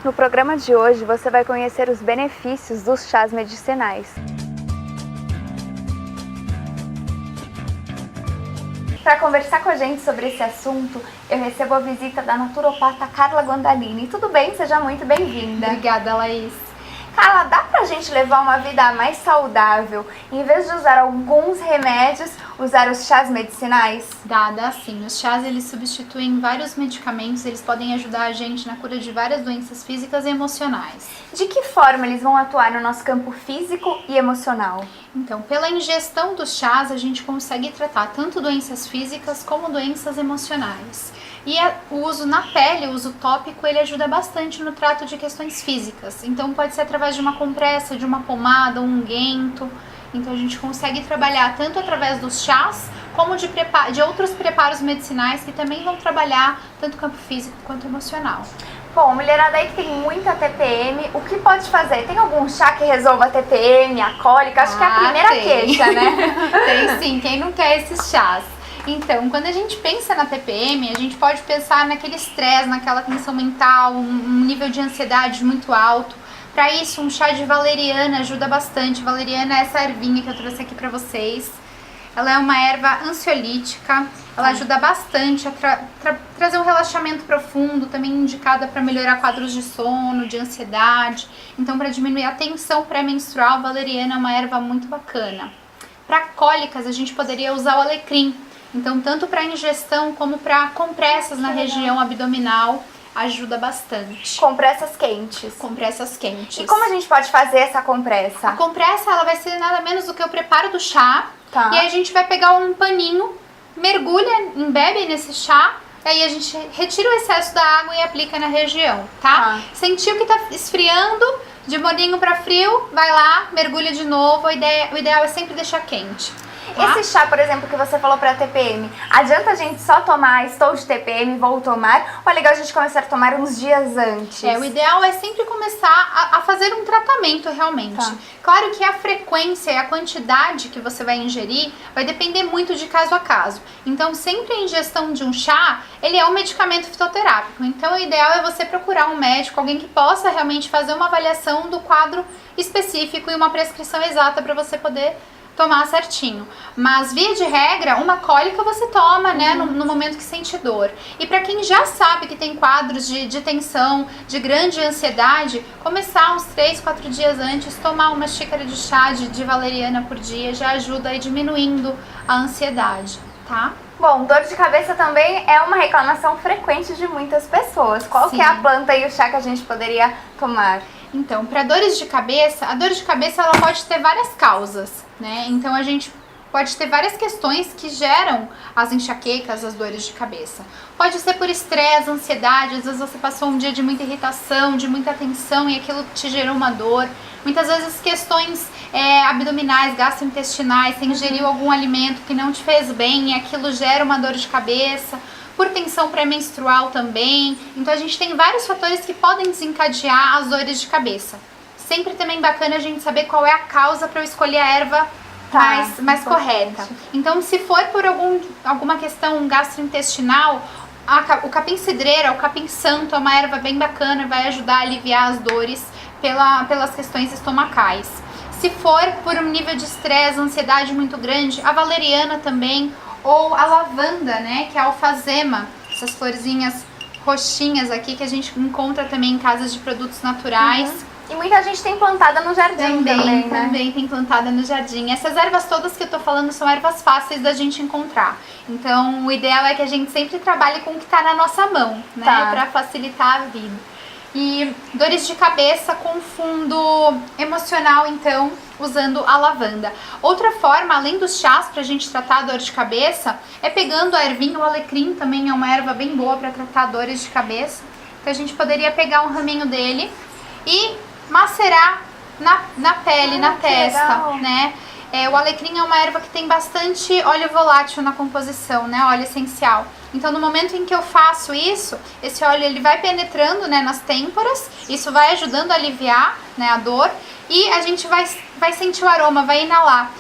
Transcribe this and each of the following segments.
No programa de hoje você vai conhecer os benefícios dos chás medicinais. Para conversar com a gente sobre esse assunto, eu recebo a visita da naturopata Carla Guandalini. Tudo bem? Seja muito bem-vinda. Obrigada, Laís. Carla, dá pra gente levar uma vida mais saudável, em vez de usar alguns remédios, usar os chás medicinais? Dá sim. Os chás, eles substituem vários medicamentos, eles podem ajudar a gente na cura de várias doenças físicas e emocionais. De que forma eles vão atuar no nosso campo físico e emocional? Então, pela ingestão dos chás, a gente consegue tratar tanto doenças físicas como doenças emocionais. E o uso na pele, o uso tópico, ele ajuda bastante no trato de questões físicas. Então, pode ser através de uma compressa, de uma pomada, um unguento. Então, a gente consegue trabalhar tanto através dos chás, como de outros preparos medicinais que também vão trabalhar tanto o campo físico quanto emocional. Bom, mulherada aí que tem muita TPM, o que pode fazer? Tem algum chá que resolva a TPM, a cólica? Acho que é a primeira queixa, né? Tem sim, quem não quer esses chás? Então, quando a gente pensa na TPM, a gente pode pensar naquele estresse, naquela tensão mental, um nível de ansiedade muito alto. Para isso, um chá de valeriana ajuda bastante. Valeriana é essa ervinha que eu trouxe aqui para vocês. Ela é uma erva ansiolítica, ela ajuda bastante a trazer um relaxamento profundo, também indicada para melhorar quadros de sono, de ansiedade. Então, para diminuir a tensão pré-menstrual, valeriana é uma erva muito bacana. Para cólicas, a gente poderia usar o alecrim. Então, tanto para ingestão como para compressas na região abdominal, ajuda bastante. Compressas quentes. Compressas quentes. E como a gente pode fazer essa compressa? A compressa, ela vai ser nada menos do que o preparo do chá. Tá. E aí a gente vai pegar um paninho, mergulha, embebe nesse chá, e aí a gente retira o excesso da água e aplica na região, tá? Sentiu que tá esfriando, de morninho para frio, vai lá, mergulha de novo. O ideal é sempre deixar quente. Esse chá, por exemplo, que você falou para TPM, adianta a gente só tomar, estou de TPM, vou tomar, ou é legal a gente começar a tomar uns dias antes? O ideal é sempre começar a fazer um tratamento realmente. Tá. Claro que a frequência e a quantidade que você vai ingerir vai depender muito de caso a caso. Então, sempre a ingestão de um chá, ele é um medicamento fitoterápico. Então, o ideal é você procurar um médico, alguém que possa realmente fazer uma avaliação do quadro específico e uma prescrição exata para você poder tomar certinho. Mas, via de regra, uma cólica você toma, né, no momento que sente dor. E para quem já sabe que tem quadros de tensão, de grande ansiedade, começar uns 3, 4 dias antes, tomar uma xícara de chá de valeriana por dia já ajuda aí diminuindo a ansiedade, tá? Bom, dor de cabeça também é uma reclamação frequente de muitas pessoas. Qual que é a planta e o chá que a gente poderia tomar? Então, para dores de cabeça, a dor de cabeça ela pode ter várias causas, né? Então, a gente pode ter várias questões que geram as enxaquecas, as dores de cabeça. Pode ser por estresse, ansiedade, às vezes você passou um dia de muita irritação, de muita tensão e aquilo te gerou uma dor. Muitas vezes questões abdominais, gastrointestinais, você ingeriu algum alimento que não te fez bem e aquilo gera uma dor de cabeça. Por tensão pré-menstrual também. Então a gente tem vários fatores que podem desencadear as dores de cabeça. Sempre também bacana a gente saber qual é a causa para eu escolher a erva mais correta. Então, se for por alguma questão gastrointestinal, o capim-cidreira, o capim-santo é uma erva bem bacana, vai ajudar a aliviar as dores pelas questões estomacais. Se for por um nível de estresse, ansiedade muito grande, a valeriana também, ou a lavanda, né, que é a alfazema, essas florzinhas roxinhas aqui que a gente encontra também em casas de produtos naturais. E muita gente tem plantada no jardim também, né? Também tem plantada no jardim. Essas ervas todas que eu tô falando são ervas fáceis da gente encontrar. Então, o ideal é que a gente sempre trabalhe com o que tá na nossa mão, né, pra facilitar a vida. E dores de cabeça com fundo emocional, então, usando a lavanda. Outra forma, além dos chás pra gente tratar a dor de cabeça, é pegando a ervinha, o alecrim também é uma erva bem boa pra tratar dores de cabeça. Então a gente poderia pegar um raminho dele e macerar na pele, na testa, legal, né? O alecrim é uma erva que tem bastante óleo volátil na composição, né? Óleo essencial. Então, no momento em que eu faço isso, esse óleo ele vai penetrando, né, nas têmporas, isso vai ajudando a aliviar, né, a dor, e a gente vai sentir o aroma, vai inalar.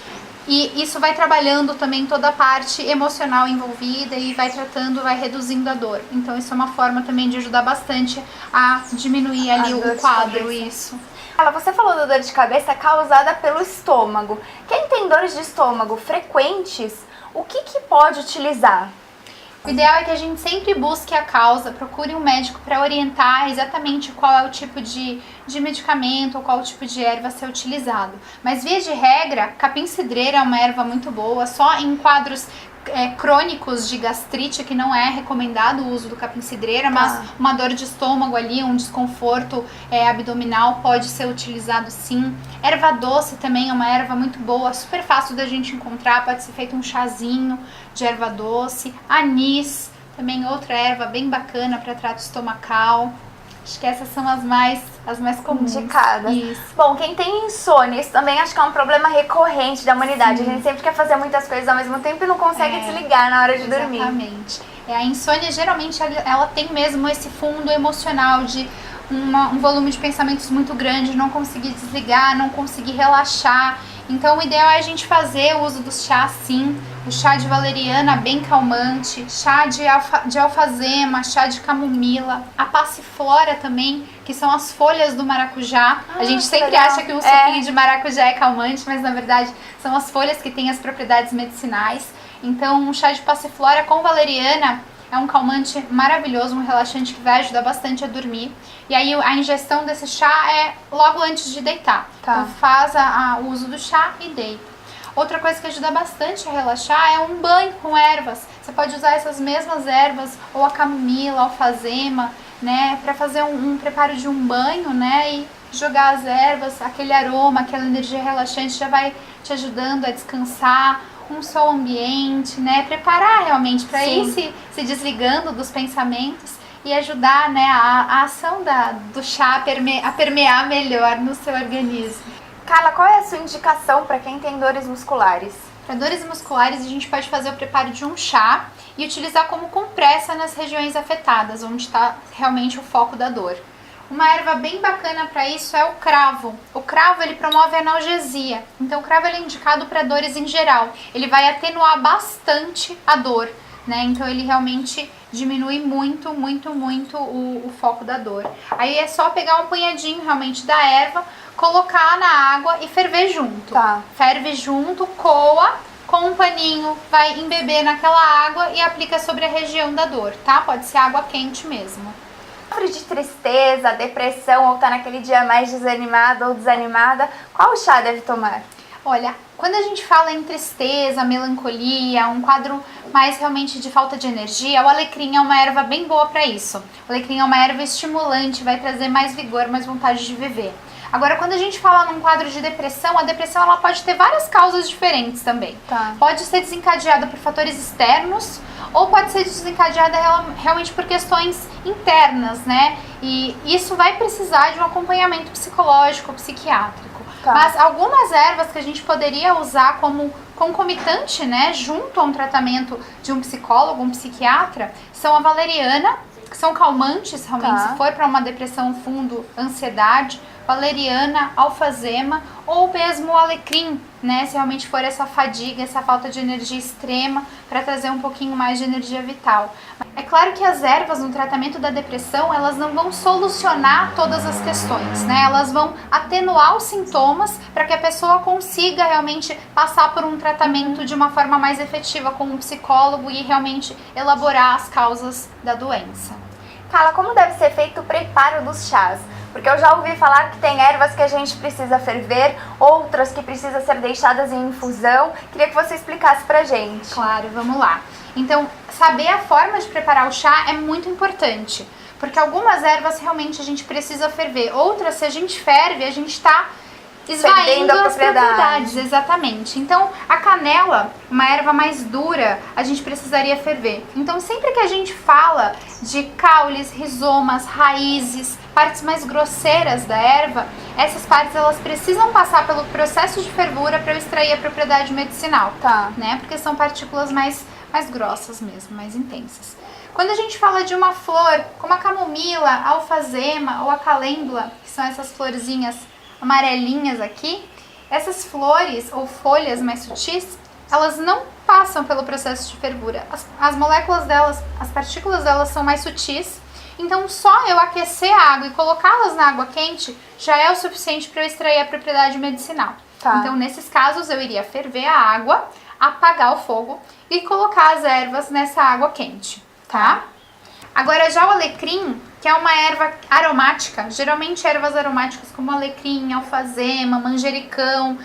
E isso vai trabalhando também toda a parte emocional envolvida e vai tratando, vai reduzindo a dor. Então isso é uma forma também de ajudar bastante a diminuir ali o quadro, isso. Você falou da dor de cabeça causada pelo estômago. Quem tem dores de estômago frequentes, o que pode utilizar? O ideal é que a gente sempre busque a causa, procure um médico para orientar exatamente qual é o tipo de medicamento ou qual o tipo de erva a ser utilizado. Mas, via de regra, capim-cidreira é uma erva muito boa, só em quadros crônicos de gastrite que não é recomendado o uso do capim-cidreira, mas uma dor de estômago ali, um desconforto abdominal pode ser utilizado sim. Erva doce também é uma erva muito boa, super fácil da gente encontrar, pode ser feito um chazinho de erva doce. Anis, também outra erva bem bacana para trato estomacal. Acho que essas são as mais comuns. Indicadas. Isso. Bom, quem tem insônia, isso também acho que é um problema recorrente da humanidade. Sim. A gente sempre quer fazer muitas coisas ao mesmo tempo e não consegue desligar na hora de dormir. Exatamente. A insônia, geralmente, ela tem mesmo esse fundo emocional de um volume de pensamentos muito grande, não conseguir desligar, não conseguir relaxar. Então, o ideal é a gente fazer o uso dos chás, sim. O chá de valeriana, bem calmante, chá de alfazema, chá de camomila, a passiflora também, que são as folhas do maracujá. A gente sempre acha que um suquinho de maracujá é calmante, mas na verdade são as folhas que têm as propriedades medicinais. Então, um chá de passiflora com valeriana é um calmante maravilhoso, um relaxante que vai ajudar bastante a dormir. E aí a ingestão desse chá é logo antes de deitar. Então faz o uso do chá e deita. Outra coisa que ajuda bastante a relaxar é um banho com ervas. Você pode usar essas mesmas ervas, ou a camomila, a alfazema, né, para fazer um preparo de um banho, né, e jogar as ervas, aquele aroma, aquela energia relaxante já vai te ajudando a descansar. Um sol ambiente, né, preparar realmente para ir se desligando dos pensamentos e ajudar, né, a ação do chá a permear melhor no seu organismo. Carla, qual é a sua indicação para quem tem dores musculares? Para dores musculares, a gente pode fazer o preparo de um chá e utilizar como compressa nas regiões afetadas, onde está realmente o foco da dor. Uma erva bem bacana para isso é o cravo. O cravo, ele promove a analgesia. Então, o cravo ele é indicado para dores em geral. Ele vai atenuar bastante a dor, né? Então, ele realmente diminui muito, muito, muito o foco da dor. Aí é só pegar um punhadinho realmente da erva, colocar na água e ferver junto. Ferve junto, coa com um paninho, vai embeber naquela água e aplica sobre a região da dor, tá? Pode ser água quente mesmo. Sofre de tristeza, depressão ou tá naquele dia mais desanimada ou desanimada, qual chá deve tomar? Olha, quando a gente fala em tristeza, melancolia, um quadro mais realmente de falta de energia, o alecrim é uma erva bem boa para isso. O alecrim é uma erva estimulante, vai trazer mais vigor, mais vontade de viver. Agora, quando a gente fala num quadro de depressão, a depressão ela pode ter várias causas diferentes também. Pode ser desencadeada por fatores externos ou pode ser desencadeada realmente por questões internas, né? E isso vai precisar de um acompanhamento psicológico, psiquiátrico. Mas algumas ervas que a gente poderia usar como concomitante, né, junto a um tratamento de um psicólogo, um psiquiatra, são a valeriana, que são calmantes realmente, se for para uma depressão fundo, ansiedade, valeriana, alfazema ou mesmo o alecrim, né, se realmente for essa fadiga, essa falta de energia extrema, para trazer um pouquinho mais de energia vital. É claro que as ervas no tratamento da depressão, elas não vão solucionar todas as questões, né, elas vão atenuar os sintomas para que a pessoa consiga realmente passar por um tratamento de uma forma mais efetiva com um psicólogo e realmente elaborar as causas da doença. Carla, como deve ser feito o preparo dos chás? Porque eu já ouvi falar que tem ervas que a gente precisa ferver, outras que precisam ser deixadas em infusão. Queria que você explicasse pra gente. Claro, vamos lá. Então, saber a forma de preparar o chá é muito importante, porque algumas ervas realmente a gente precisa ferver, outras se a gente ferve, a gente está esvaindo as propriedades. Exatamente. Então, a canela, uma erva mais dura, a gente precisaria ferver. Então, sempre que a gente fala de caules, rizomas, raízes, partes mais grosseiras da erva, essas partes elas precisam passar pelo processo de fervura para eu extrair a propriedade medicinal, né? Porque são partículas mais grossas mesmo, mais intensas. Quando a gente fala de uma flor, como a camomila, a alfazema ou a calêndula, que são essas florzinhas amarelinhas aqui, Essas flores ou folhas mais sutis, elas não passam pelo processo de fervura. As moléculas delas, as partículas delas são mais sutis, então só eu aquecer a água e colocá-las na água quente já é o suficiente para eu extrair a propriedade medicinal. Tá. Então, nesses casos, eu iria ferver a água, apagar o fogo e colocar as ervas nessa água quente, tá? Agora, já o alecrim, que é uma erva aromática, geralmente ervas aromáticas como alecrim, alfazema, manjericão,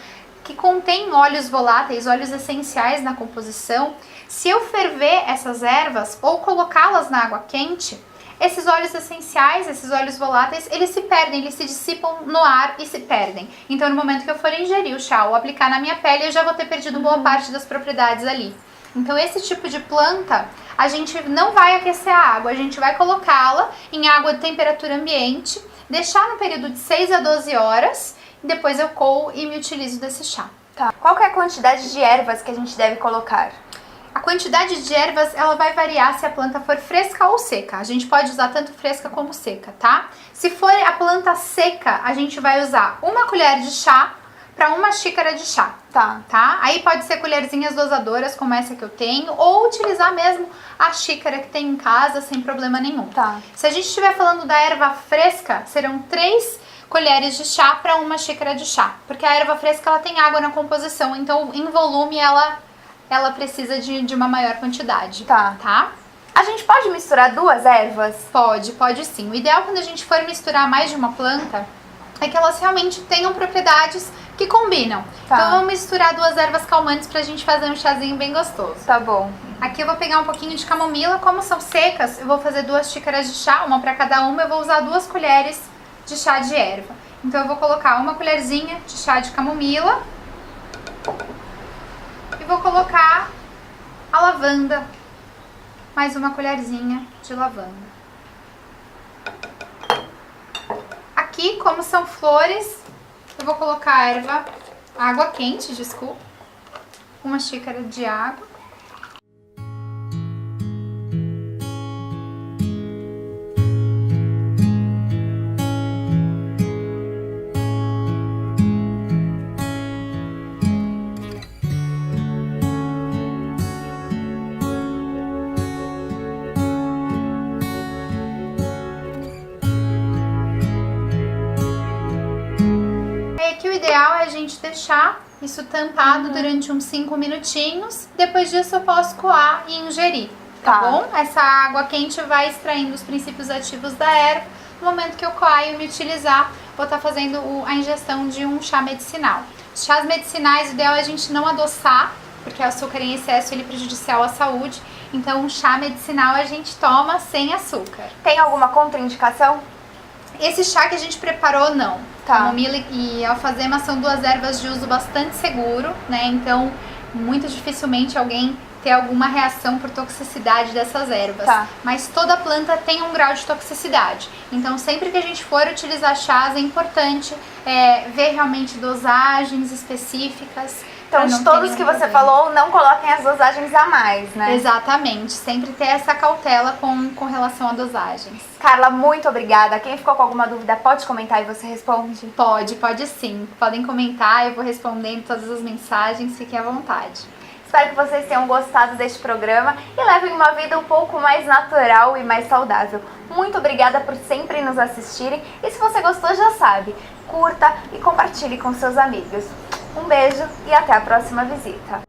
que contém óleos voláteis, óleos essenciais na composição, se eu ferver essas ervas ou colocá-las na água quente, esses óleos essenciais, esses óleos voláteis, eles se perdem, eles se dissipam no ar e se perdem. Então, no momento que eu for ingerir o chá ou aplicar na minha pele, eu já vou ter perdido boa parte das propriedades ali. Então, esse tipo de planta, a gente não vai aquecer a água, a gente vai colocá-la em água de temperatura ambiente, deixar no período de 6 a 12 horas, e depois eu coo e me utilizo desse chá. Tá. Qual que é a quantidade de ervas que a gente deve colocar? A quantidade de ervas, ela vai variar se a planta for fresca ou seca. A gente pode usar tanto fresca como seca, tá? Se for a planta seca, a gente vai usar 1 colher de chá para 1 xícara de chá. Tá? Aí pode ser colherzinhas dosadoras, como essa que eu tenho, ou utilizar mesmo a xícara que tem em casa, sem problema nenhum. Tá. Se a gente estiver falando da erva fresca, serão 3 colheres de chá para 1 xícara de chá. Porque a erva fresca, ela tem água na composição, então em volume ela precisa de uma maior quantidade. Tá? A gente pode misturar 2 ervas? Pode sim. O ideal quando a gente for misturar mais de uma planta é que elas realmente tenham propriedades que combinam. Tá. Então vamos misturar 2 ervas calmantes pra gente fazer um chazinho bem gostoso. Tá bom. Aqui eu vou pegar um pouquinho de camomila. Como são secas, eu vou fazer 2 xícaras de chá, uma para cada uma. Eu vou usar 2 colheres de chá de erva. Então eu vou colocar 1 colherzinha de chá de camomila. E vou colocar a lavanda, mais 1 colherzinha de lavanda. Aqui, como são flores, eu vou colocar a água quente, desculpa, 1 xícara de água. Aqui o ideal é a gente deixar isso tampado durante uns 5 minutinhos. Depois disso eu posso coar e ingerir, tá bom? Essa água quente vai extraindo os princípios ativos da erva. No momento que eu coar e me utilizar, vou estar fazendo a ingestão de um chá medicinal. Chás medicinais, o ideal é a gente não adoçar, porque o açúcar em excesso ele é prejudicial à saúde. Então um chá medicinal a gente toma sem açúcar. Tem alguma contraindicação? Esse chá que a gente preparou, não. Camomila e alfazema são 2 ervas de uso bastante seguro, né? Então, muito dificilmente alguém ter alguma reação por toxicidade dessas ervas. Mas toda planta tem um grau de toxicidade. Então, sempre que a gente for utilizar chás, é importante ver realmente dosagens específicas. Então, de todos que você falou, não coloquem as dosagens a mais, né? Exatamente. Sempre ter essa cautela com relação a dosagens. Carla, muito obrigada. Quem ficou com alguma dúvida, pode comentar e você responde? Pode sim. Podem comentar, eu vou respondendo todas as mensagens, fiquem à vontade. Espero que vocês tenham gostado deste programa e levem uma vida um pouco mais natural e mais saudável. Muito obrigada por sempre nos assistirem e se você gostou, já sabe, curta e compartilhe com seus amigos. Um beijo e até a próxima visita.